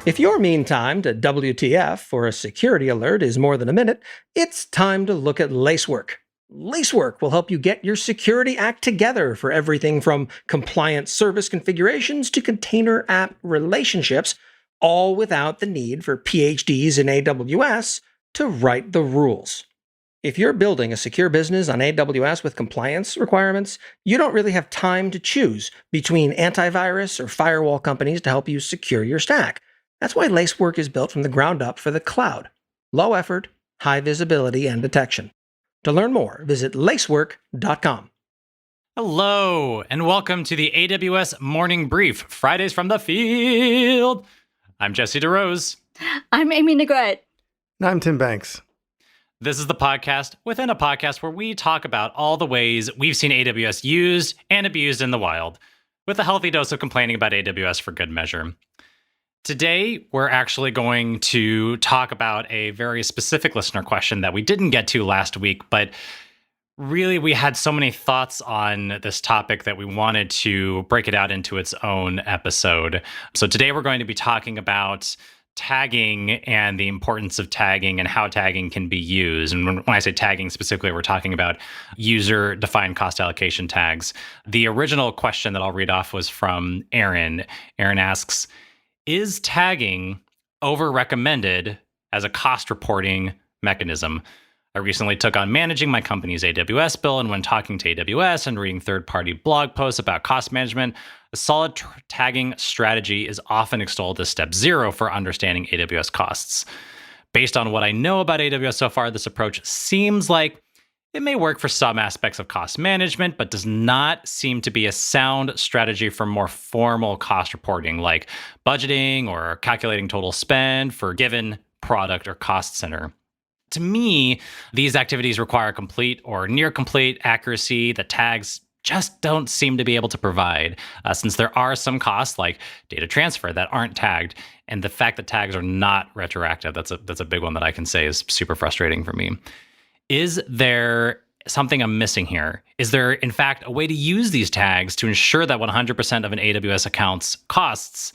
If your mean time to WTF for a security alert is more than a minute, it's time to look at Lacework. Lacework will help you get your security act together for everything from compliant service configurations to container app relationships, all without the need for PhDs in AWS to write the rules. If you're building a secure business on AWS with compliance requirements, you don't really have time to choose between antivirus or firewall companies to help you secure your stack. That's why Lacework is built from the ground up for the cloud. Low effort, high visibility, and detection. To learn more, visit lacework.com. Hello, and welcome to the AWS Morning Brief, Fridays from the Field. I'm Jesse DeRose. I'm Amy Negrette. And I'm Tim Banks. This is the podcast within a podcast where we talk about all the ways we've seen AWS used and abused in the wild, with a healthy dose of complaining about AWS for good measure. Today, we're actually going to talk about a very specific listener question that we didn't get to last week, but really we had so many thoughts on this topic that we wanted to break it out into its own episode. So today we're going to be talking about tagging and the importance of tagging and how tagging can be used. And when I say tagging specifically, we're talking about user-defined cost allocation tags. The original question that I'll read off was from Aaron. Aaron asks, is tagging over-recommended as a cost reporting mechanism? I recently took on managing my company's AWS bill, and when talking to AWS and reading third-party blog posts about cost management, a solid tagging strategy is often extolled as step zero for understanding AWS costs. Based on what I know about AWS so far, this approach seems like it may work for some aspects of cost management, but does not seem to be a sound strategy for more formal cost reporting, like budgeting or calculating total spend for a given product or cost center. To me, these activities require complete or near complete accuracy that tags just don't seem to be able to provide, since there are some costs like data transfer that aren't tagged, and the fact that tags are not retroactive, that's a big one that I can say is super frustrating for me. Is there something I'm missing here? Is there, in fact, a way to use these tags to ensure that 100% of an AWS account's costs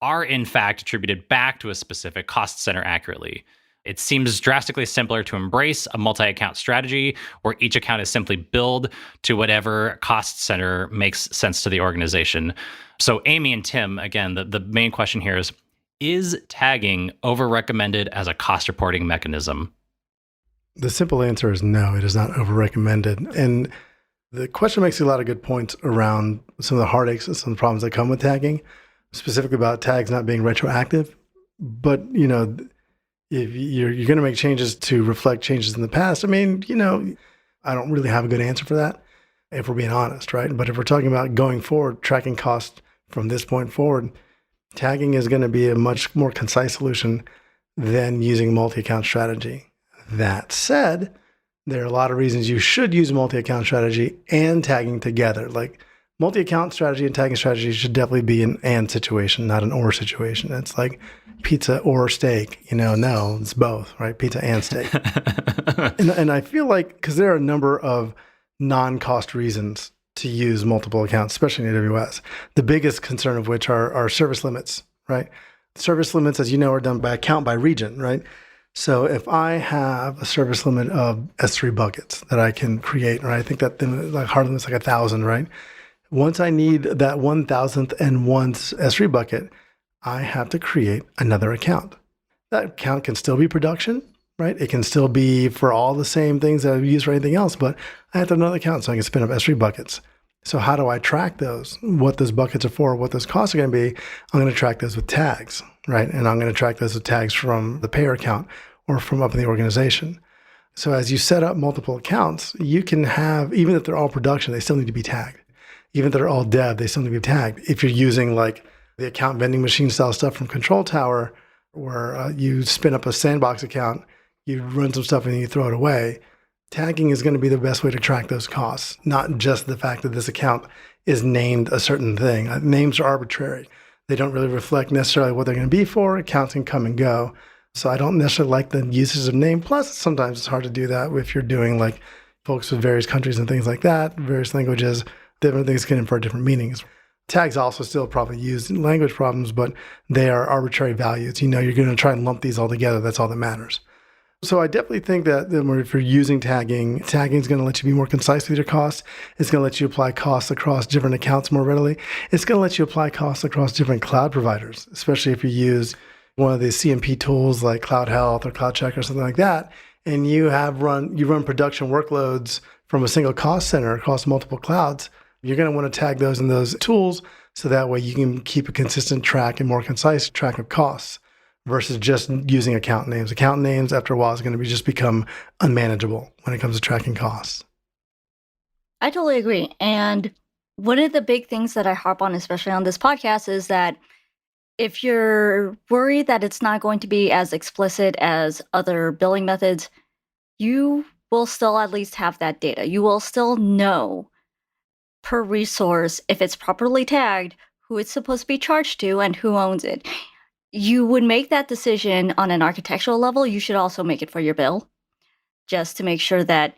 are, in fact, attributed back to a specific cost center accurately? It seems drastically simpler to embrace a multi-account strategy where each account is simply billed to whatever cost center makes sense to the organization. So Amy and Tim, again, the main question here is tagging over-recommended as a cost reporting mechanism? The simple answer is no, it is not over-recommended. And the question makes a lot of good points around some of the heartaches and some of the problems that come with tagging, specifically about tags not being retroactive. But, if you're going to make changes to reflect changes in the past, I don't really have a good answer for that, if we're being honest, right? But if we're talking about going forward, tracking costs from this point forward, tagging is going to be a much more concise solution than using multi-account strategy. That said, there are a lot of reasons you should use multi-account strategy and tagging together. Like multi-account strategy and tagging strategy should definitely be an and situation, not an or situation. It's like pizza or steak, no, it's both, right? Pizza and steak. and I feel like, because there are a number of non-cost reasons to use multiple accounts, especially in AWS, the biggest concern of which are service limits, right? Service limits, as you know, are done by account by region, right? So if I have a service limit of S3 buckets that I can create, right? I think that the hard limit's like 1,000, right? Once I need that 1,000th and one S3 bucket, I have to create another account. That account can still be production, right? It can still be for all the same things that I've used for anything else, but I have to have another account so I can spin up S3 buckets. So how do I track those? What those buckets are for, what those costs are going to be? I'm going to track those with tags, right? And I'm going to track those with tags from the payer account or from up in the organization. So as you set up multiple accounts, you can have, even if they're all production, they still need to be tagged. Even if they're all dev, they still need to be tagged. If you're using like the account vending machine style stuff from Control Tower, where you spin up a sandbox account, you run some stuff and then you throw it away, tagging is going to be the best way to track those costs, not just the fact that this account is named a certain thing. Names are arbitrary. They don't really reflect necessarily what they're going to be for. Accounts can come and go. So I don't necessarily like the uses of name. Plus, sometimes it's hard to do that if you're doing like folks with various countries and things like that, various languages, different things can infer different meanings. Tags also still probably used in language problems, but they are arbitrary values. You're going to try and lump these all together. That's all that matters. So I definitely think that if you're using tagging is going to let you be more concise with your costs. It's going to let you apply costs across different accounts more readily. It's going to let you apply costs across different cloud providers, especially if you use one of the CMP tools like Cloud Health or Cloud Check or something like that, and you run production workloads from a single cost center across multiple clouds. You're going to want to tag those in those tools so that way you can keep a consistent track and more concise track of costs versus just using account names. Account names, after a while, is going to just become unmanageable when it comes to tracking costs. I totally agree. And one of the big things that I harp on, especially on this podcast, is that if you're worried that it's not going to be as explicit as other billing methods, you will still at least have that data. You will still know per resource, if it's properly tagged, who it's supposed to be charged to and who owns it. You would make that decision on an architectural level. You should also make it for your bill, just to make sure that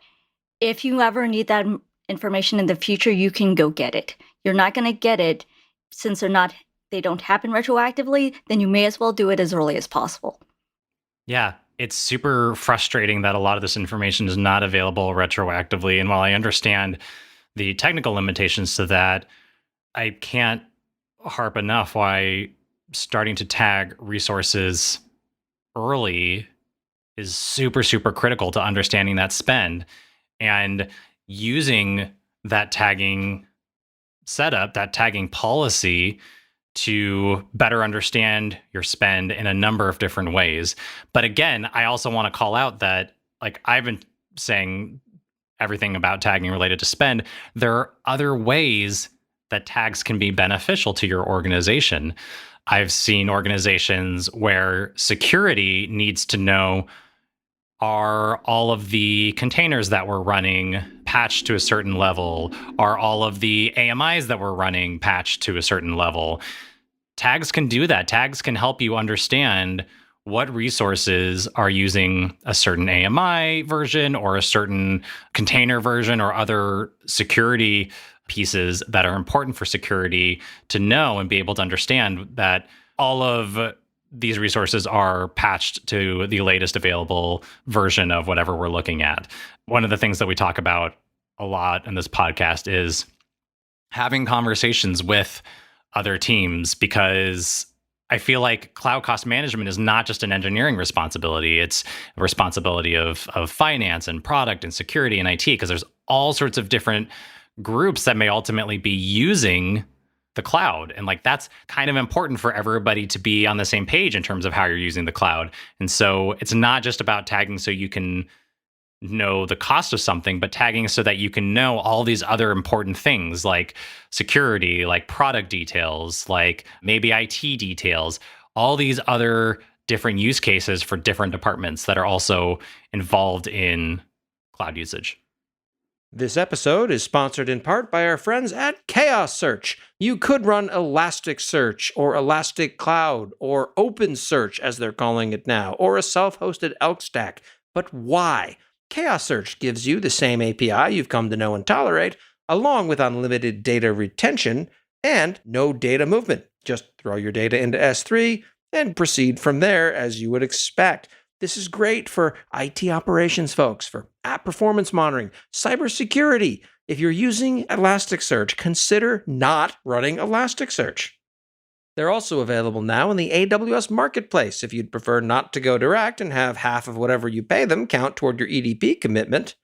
if you ever need that information in the future, you can go get it. You're not going to get it since they don't happen retroactively, then you may as well do it as early as possible. Yeah, it's super frustrating that a lot of this information is not available retroactively. And while I understand the technical limitations to that, I can't harp enough why starting to tag resources early is super, super critical to understanding that spend and using that tagging setup, that tagging policy to better understand your spend in a number of different ways. But again, I also want to call out that, like I've been saying everything about tagging related to spend, there are other ways that tags can be beneficial to your organization. I've seen organizations where security needs to know, are all of the containers that we're running patched to a certain level? Are all of the AMIs that we're running patched to a certain level? Tags can do that. Tags can help you understand what resources are using a certain AMI version or a certain container version or other security pieces that are important for security to know and be able to understand that all of these resources are patched to the latest available version of whatever we're looking at. One of the things that we talk about a lot in this podcast is having conversations with other teams, because I feel like cloud cost management is not just an engineering responsibility. It's a responsibility of finance and product and security and IT, because there's all sorts of different groups that may ultimately be using the cloud. And like that's kind of important for everybody to be on the same page in terms of how you're using the cloud. And so it's not just about tagging so you can know the cost of something, but tagging so that you can know all these other important things like security, like product details, like maybe IT details, all these other different use cases for different departments that are also involved in cloud usage. This episode is sponsored in part by our friends at Chaos Search. You could run Elasticsearch or Elastic Cloud or OpenSearch, as they're calling it now, or a self-hosted Elk stack. But why? Chaos Search gives you the same API you've come to know and tolerate, along with unlimited data retention and no data movement. Just throw your data into S3 and proceed from there as you would expect. This is great for IT operations folks, for app performance monitoring, cybersecurity. If you're using Elasticsearch, consider not running Elasticsearch. They're also available now in the AWS Marketplace if you'd prefer not to go direct and have half of whatever you pay them count toward your EDP commitment.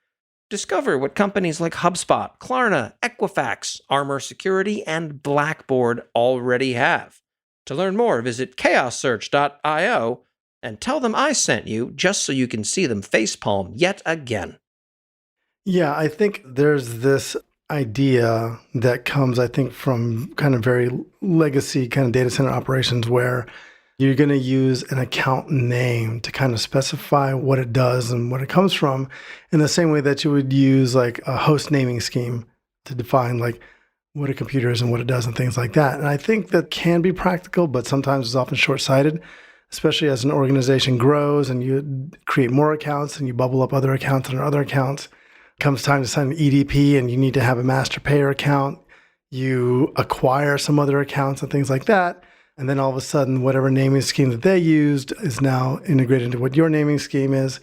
Discover what companies like HubSpot, Klarna, Equifax, Armor Security, and Blackboard already have. To learn more, visit chaossearch.io and tell them I sent you, just so you can see them facepalm yet again. Yeah, I think there's this idea that comes, I think, from kind of very legacy kind of data center operations where you're going to use an account name to kind of specify what it does and what it comes from, in the same way that you would use like a host naming scheme to define like what a computer is and what it does and things like that. And I think that can be practical, but sometimes it's often short-sighted, especially as an organization grows and you create more accounts and you bubble up other accounts and other accounts. Comes time to sign an EDP and you need to have a master payer account. you acquire some other accounts and things like that. And then all of a sudden, whatever naming scheme that they used is now integrated into what your naming scheme is.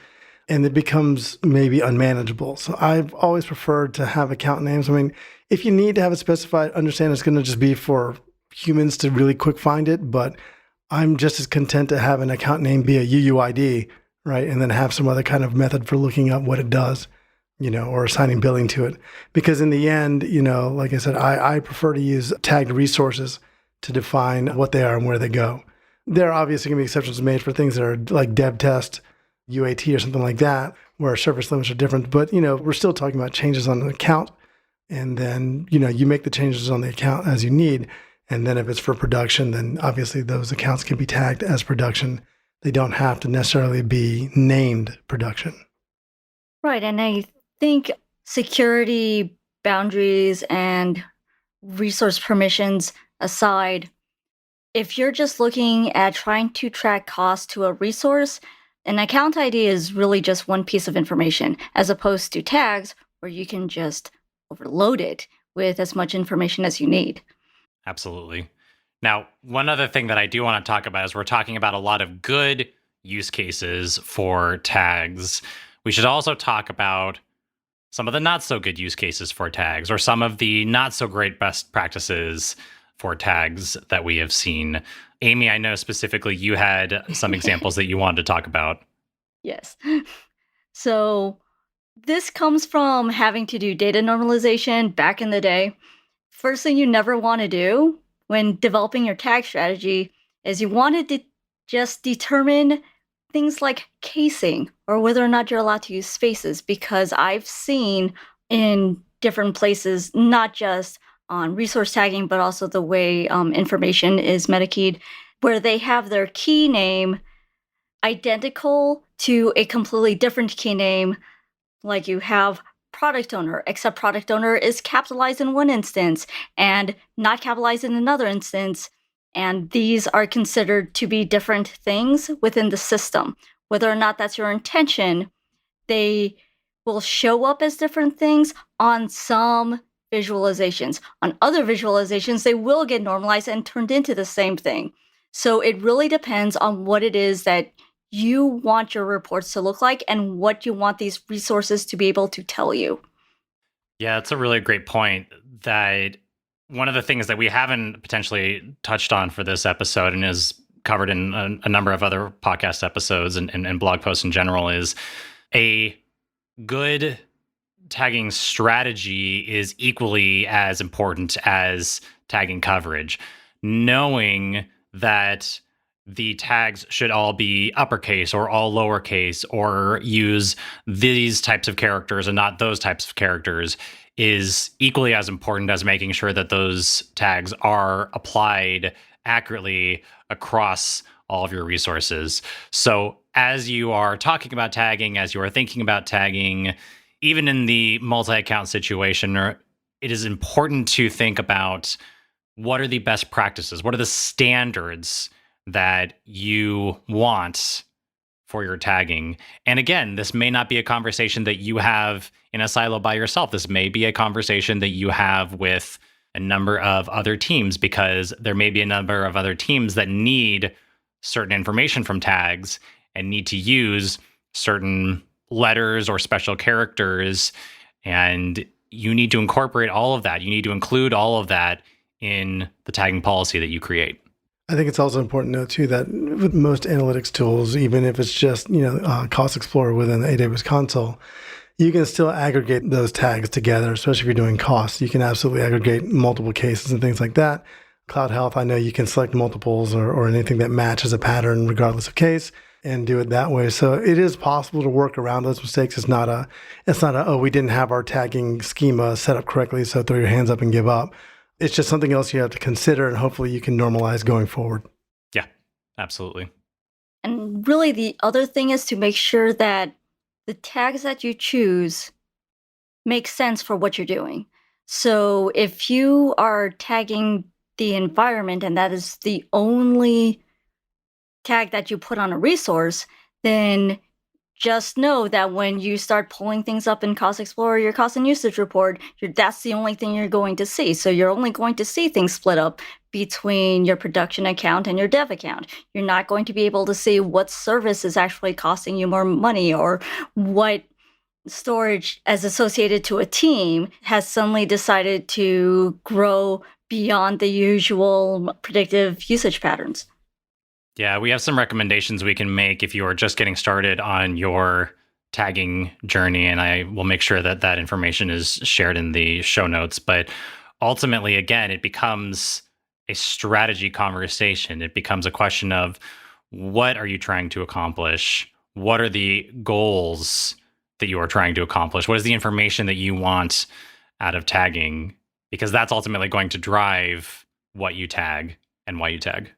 And it becomes maybe unmanageable. So I've always preferred to have account names. I mean, if you need to have it specified, understand it's going to just be for humans to really quick find it. But I'm just as content to have an account name be a UUID, right? And then have some other kind of method for looking up what it does, or assigning billing to it. Because in the end, like I said, I prefer to use tagged resources to define what they are and where they go. There are obviously going to be exceptions made for things that are like dev test, UAT or something like that, where service limits are different. But, we're still talking about changes on an account. And then, you make the changes on the account as you need. And then if it's for production, then obviously those accounts can be tagged as production. They don't have to necessarily be named production. Right. And I think security boundaries and resource permissions aside, if you're just looking at trying to track cost to a resource, an account ID is really just one piece of information, as opposed to tags where you can just overload it with as much information as you need. Absolutely. Now, one other thing that I do want to talk about is we're talking about a lot of good use cases for tags. We should also talk about some of the not so good use cases for tags, or some of the not so great best practices for tags that we have seen. Amy, I know specifically you had some examples that you wanted to talk about. Yes. So this comes from having to do data normalization back in the day. First thing you never want to do when developing your tag strategy is you want to just determine things like casing or whether or not you're allowed to use spaces, because I've seen in different places, not just on resource tagging, but also the way information is meta-keyed, where they have their key name identical to a completely different key name. Like you have product owner, except product owner is capitalized in one instance and not capitalized in another instance. And these are considered to be different things within the system. Whether or not that's your intention, they will show up as different things on some visualizations. On other visualizations, they will get normalized and turned into the same thing. So it really depends on what it is that you want your reports to look like and what you want these resources to be able to tell you. Yeah, it's a really great point. That one of the things that we haven't potentially touched on for this episode and is covered in a number of other podcast episodes and blog posts in general is a good tagging strategy is equally as important as tagging coverage. Knowing that the tags should all be uppercase or all lowercase or use these types of characters and not those types of characters is equally as important as making sure that those tags are applied accurately across all of your resources. So as you are talking about tagging, as you are thinking about tagging, even in the multi-account situation, it is important to think about what are the best practices, what are the standards that you want for your tagging. And again, this may not be a conversation that you have in a silo by yourself. This may be a conversation that you have with a number of other teams, because there may be a number of other teams that need certain information from tags and need to use certain letters or special characters. And you need to incorporate all of that. You need to include all of that in the tagging policy that you create. I think it's also important to note too that with most analytics tools, even if it's just Cost Explorer within the AWS console, you can still aggregate those tags together, especially if you're doing costs. You can absolutely aggregate multiple cases and things like that. Cloud Health, I know you can select multiples or anything that matches a pattern regardless of case and do it that way. So it is possible to work around those mistakes. It's not a oh, we didn't have our tagging schema set up correctly, so throw your hands up and give up. It's just something else you have to consider, and hopefully you can normalize going forward. Yeah, absolutely. And really the other thing is to make sure that the tags that you choose make sense for what you're doing. So if you are tagging the environment and that is the only tag that you put on a resource, then just know that when you start pulling things up in Cost Explorer, your cost and usage report, that's the only thing you're going to see. So you're only going to see things split up between your production account and your dev account. You're not going to be able to see what service is actually costing you more money, or what storage as associated to a team has suddenly decided to grow beyond the usual predictive usage patterns. Yeah, we have some recommendations we can make if you are just getting started on your tagging journey, and I will make sure that that information is shared in the show notes. But ultimately, again, it becomes a strategy conversation. It becomes a question of, what are you trying to accomplish? What are the goals that you are trying to accomplish? What is the information that you want out of tagging? Because that's ultimately going to drive what you tag and why you tag.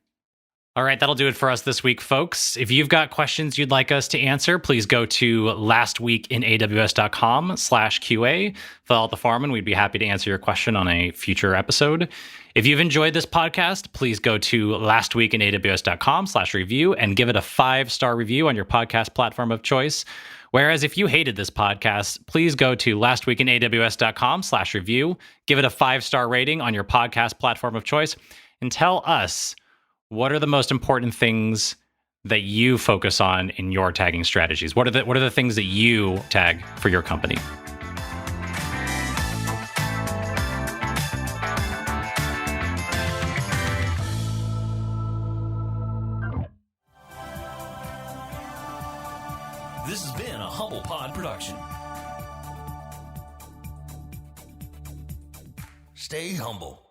All right, that'll do it for us this week, folks. If you've got questions you'd like us to answer, please go to lastweekinaws.com/QA, fill out the form, and we'd be happy to answer your question on a future episode. If you've enjoyed this podcast, please go to lastweekinaws.com/review and give it a 5-star review on your podcast platform of choice. Whereas if you hated this podcast, please go to lastweekinaws.com/review, give it a 5-star rating on your podcast platform of choice, and tell us, what are the most important things that you focus on in your tagging strategies? What are the things that you tag for your company? This has been a Humble Pod production. Stay humble.